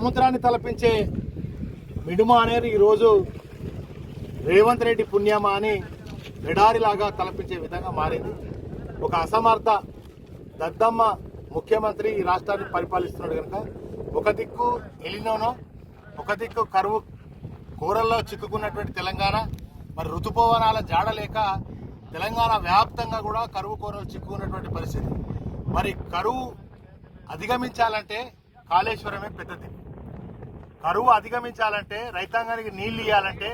సముద్రాన్ని తలపించే మిడుమ అనేది ఈరోజు రేవంత్ రెడ్డి పుణ్యమా అని ఎడారిలాగా తలపించే విధంగా మారింది. ఒక అసమర్థ దద్దమ్మ ముఖ్యమంత్రి ఈ రాష్ట్రాన్ని పరిపాలిస్తున్నాడు కనుక ఒక దిక్కు ఎలినోనో, ఒక దిక్కు కరువు కూరల్లో చిక్కుకున్నటువంటి తెలంగాణ, మరి ఋతుపవనాల జాడలేక తెలంగాణ వ్యాప్తంగా కూడా కరువు కూరలు చిక్కుకున్నటువంటి పరిస్థితి. మరి కరువు అధిగమించాలంటే కాళేశ్వరమే పెద్దది. కరువు అధిగమించాలంటే, రైతాంగానికి నీళ్లు ఇవ్వాలంటే,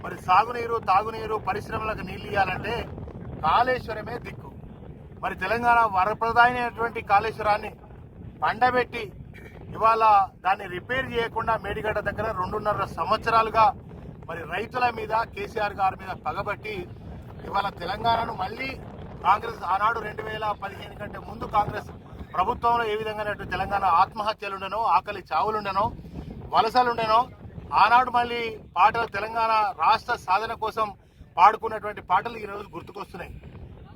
మరి సాగునీరు తాగునీరు పరిశ్రమలకు నీళ్లు ఇవ్వాలంటే కాళేశ్వరమే దిక్కు. మరి తెలంగాణ వరప్రదాయమైనటువంటి కాళేశ్వరాన్ని పండబెట్టి ఇవాళ దాన్ని రిపేర్ చేయకుండా మేడిగడ్డ దగ్గర 2.5 సంవత్సరాలుగా మరి రైతుల మీద కేసీఆర్ గారి మీద పగబట్టి ఇవాళ తెలంగాణను మళ్ళీ కాంగ్రెస్ ఆనాడు 2015 కంటే ముందు కాంగ్రెస్ ప్రభుత్వంలో ఏ విధంగా తెలంగాణ ఆత్మహత్యలుండెనో, ఆకలి చావులుండెనో, వలసలుండెనో, ఆనాడు మళ్ళీ పాటలు తెలంగాణ రాష్ట్ర సాధన కోసం పాడుకున్నటువంటి పాటలు ఈరోజు గుర్తుకొస్తున్నాయి.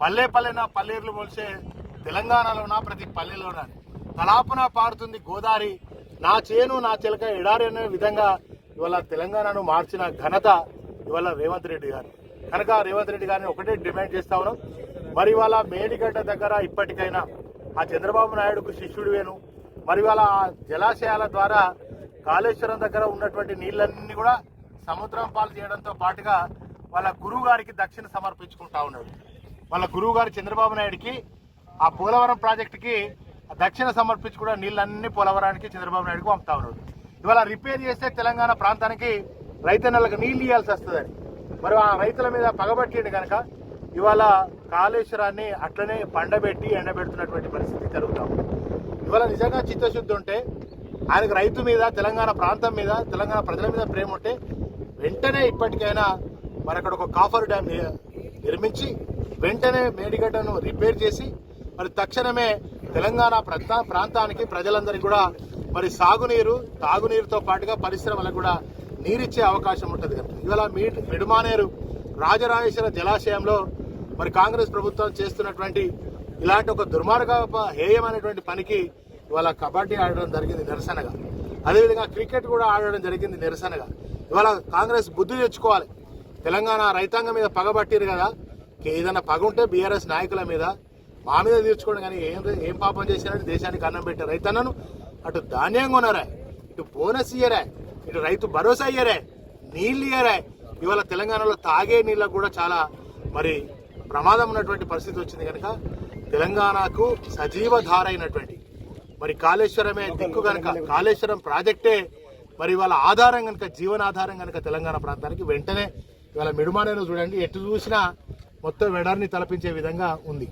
పల్లె పల్లెన పల్లెర్లు మొలిసే తెలంగాణలోన ప్రతి పల్లెలోన తలాపున పాడుతుంది గోదావరి, నా చేను నా చిలక ఎడారి అనే విధంగా ఇవాళ తెలంగాణను మార్చిన ఘనత ఇవాళ రేవంత్ రెడ్డి గారు. కనుక రేవంత్ రెడ్డి గారిని ఒకటే డిమాండ్ చేస్తా ఉన్నాం. మరి ఇవాళ మేడిగడ్డ దగ్గర ఇప్పటికైనా ఆ చంద్రబాబు నాయుడుకు శిష్యుడివేను, మరి ఇవాళ ఆ జలాశయాల ద్వారా కాళేశ్వరం దగ్గర ఉన్నటువంటి నీళ్ళన్నీ కూడా సముద్రం పాలు చేయడంతో పాటుగా వాళ్ళ గురువు గారికి దక్షిణ సమర్పించుకుంటా ఉన్నాడు. వాళ్ళ గురువు గారు చంద్రబాబు నాయుడికి ఆ పోలవరం ప్రాజెక్టుకి దక్షిణ సమర్పించుకున్న నీళ్ళన్నీ పోలవరానికి చంద్రబాబు నాయుడుకు పంపుతా ఉన్నాడు. ఇవాళ రిపేర్ చేస్తే తెలంగాణ ప్రాంతానికి రైతన్నలకు నీళ్ళు ఇవ్వాల్సి వస్తుందని మరి ఆ రైతుల మీద పగబట్టిండు కనుక ఇవాళ కాళేశ్వరాన్ని అట్లనే పండబెట్టి ఎండబెడుతున్నటువంటి పరిస్థితి జరుగుతూ ఉంది. ఇవాళ నిజంగా చిత్తశుద్ధి ఉంటే, ఆయనకు రైతు మీద, తెలంగాణ ప్రాంతం మీద, తెలంగాణ ప్రజల మీద ప్రేమ ఉంటే వెంటనే ఇప్పటికైనా మరి అక్కడ ఒక కాఫర్ డ్యామ్ నిర్మించి వెంటనే మేడిగడ్డను రిపేర్ చేసి మరి తక్షణమే తెలంగాణ ప్రాంతానికి ప్రజలందరికీ కూడా మరి సాగునీరు తాగునీరుతో పాటుగా పరిశ్రమలకు కూడా నీరిచ్చే అవకాశం ఉంటుంది కనుక ఇవాళ మిడుమానేరు రాజరాజేశ్వర జలాశయంలో మరి కాంగ్రెస్ ప్రభుత్వం చేస్తున్నటువంటి ఇలాంటి ఒక దుర్మార్గ హేయమైనటువంటి పనికి ఇవాళ కబడ్డీ ఆడడం జరిగింది నిరసనగా, అదేవిధంగా క్రికెట్ కూడా ఆడడం జరిగింది నిరసనగా. ఇవాళ కాంగ్రెస్ బుద్ధి తెచ్చుకోవాలి. తెలంగాణ రైతాంగం మీద పగబట్టిరు కదా, ఏదైనా పగ ఉంటే బీఆర్ఎస్ నాయకుల మీద మా మీద తీర్చుకోండి, కానీ ఏం పాపం చేశారని దేశానికి అన్నం పెట్టే రైతన్నను అటు ధాన్యం కొనరా, ఇటు బోనస్ ఇయ్యరా, ఇటు రైతు భరోసా ఇయ్యరా, నీళ్ళు ఇయ్యరా. ఇవాళ తెలంగాణలో తాగే నీళ్ళకు కూడా చాలా మరి ప్రమాదం ఉన్నటువంటి పరిస్థితి వచ్చింది కనుక తెలంగాణకు సజీవధార అయినటువంటి మరి కాళేశ్వరమే దిక్కు కనుక, కాళేశ్వరం ప్రాజెక్టే మరి ఇవాళ ఆధారం కనుక, జీవనాధారం కనుక తెలంగాణ ప్రాంతానికి వెంటనే ఇవాళ మిడుమానేరు చూడండి, ఎటు చూసినా మొత్తం వెడారిని తలపించే విధంగా ఉంది.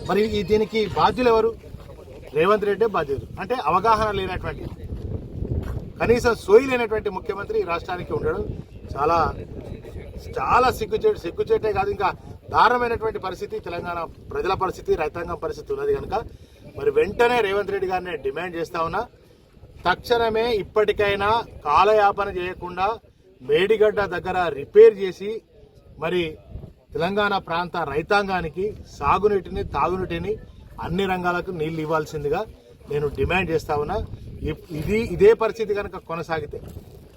మరి దీనికి బాధ్యులు ఎవరు? రేవంత్ రెడ్డి బాధ్యులు. అంటే అవగాహన లేనటువంటి, కనీసం సోయి లేనటువంటి ముఖ్యమంత్రి ఈ రాష్ట్రానికి ఉండడం చాలా చాలా సిగ్గుచేటే కాదు, ఇంకా దారుణమైనటువంటి పరిస్థితి తెలంగాణ ప్రజల పరిస్థితి, రైతాంగం పరిస్థితి ఉన్నది కనుక మరి వెంటనే రేవంత్ రెడ్డి గారిని డిమాండ్ చేస్తా ఉన్నా, తక్షణమే ఇప్పటికైనా కాలయాపన చేయకుండా మేడిగడ్డ దగ్గర రిపేర్ చేసి మరి తెలంగాణ ప్రాంత రైతాంగానికి సాగునీటిని తాగునీటిని అన్ని రంగాలకు నీళ్లు ఇవ్వాల్సిందిగా నేను డిమాండ్ చేస్తా ఉన్నా. ఇదే పరిస్థితి కనుక కొనసాగితే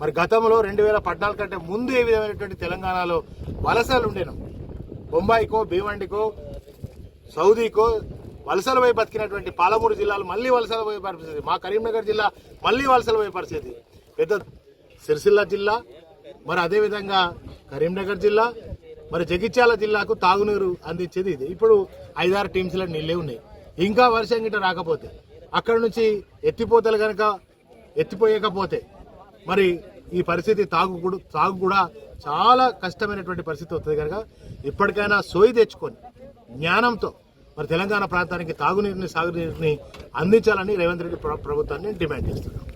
మరి గతంలో 2014 కంటే ముందు ఏ విధమైనటువంటి తెలంగాణలో వలసలు ఉండేను, బొంబాయికో భీవండికో సౌదీకో వలసలు పోయి బతికినటువంటి పాలమూరు జిల్లాలు మళ్ళీ వలసలు పోయే పరిస్థితి, మా కరీంనగర్ జిల్లా మళ్ళీ వలసలు పోయే పరిస్థితి, పెద్ద సిరిసిల్ల జిల్లా, మరి అదేవిధంగా కరీంనగర్ జిల్లా, మరి జగిత్యాల జిల్లాకు తాగునీరు అందించేది ఇది. ఇప్పుడు 5-6 టీమ్స్లో నీళ్ళే ఉన్నాయి. ఇంకా వర్షం గిట్ట రాకపోతే, అక్కడ నుంచి ఎత్తిపోతలు కనుక ఎత్తిపోయకపోతే మరి ఈ పరిస్థితి తాగు కూడా చాలా కష్టమైనటువంటి పరిస్థితి వస్తుంది కనుక ఇప్పటికైనా సోయి తెచ్చుకొని జ్ఞానంతో మరి తెలంగాణ ప్రాంతానికి తాగునీరుని సాగునీరుని అందించాలని రేవంత్ రెడ్డి ప్రభుత్వాన్ని డిమాండ్ చేస్తున్నాం.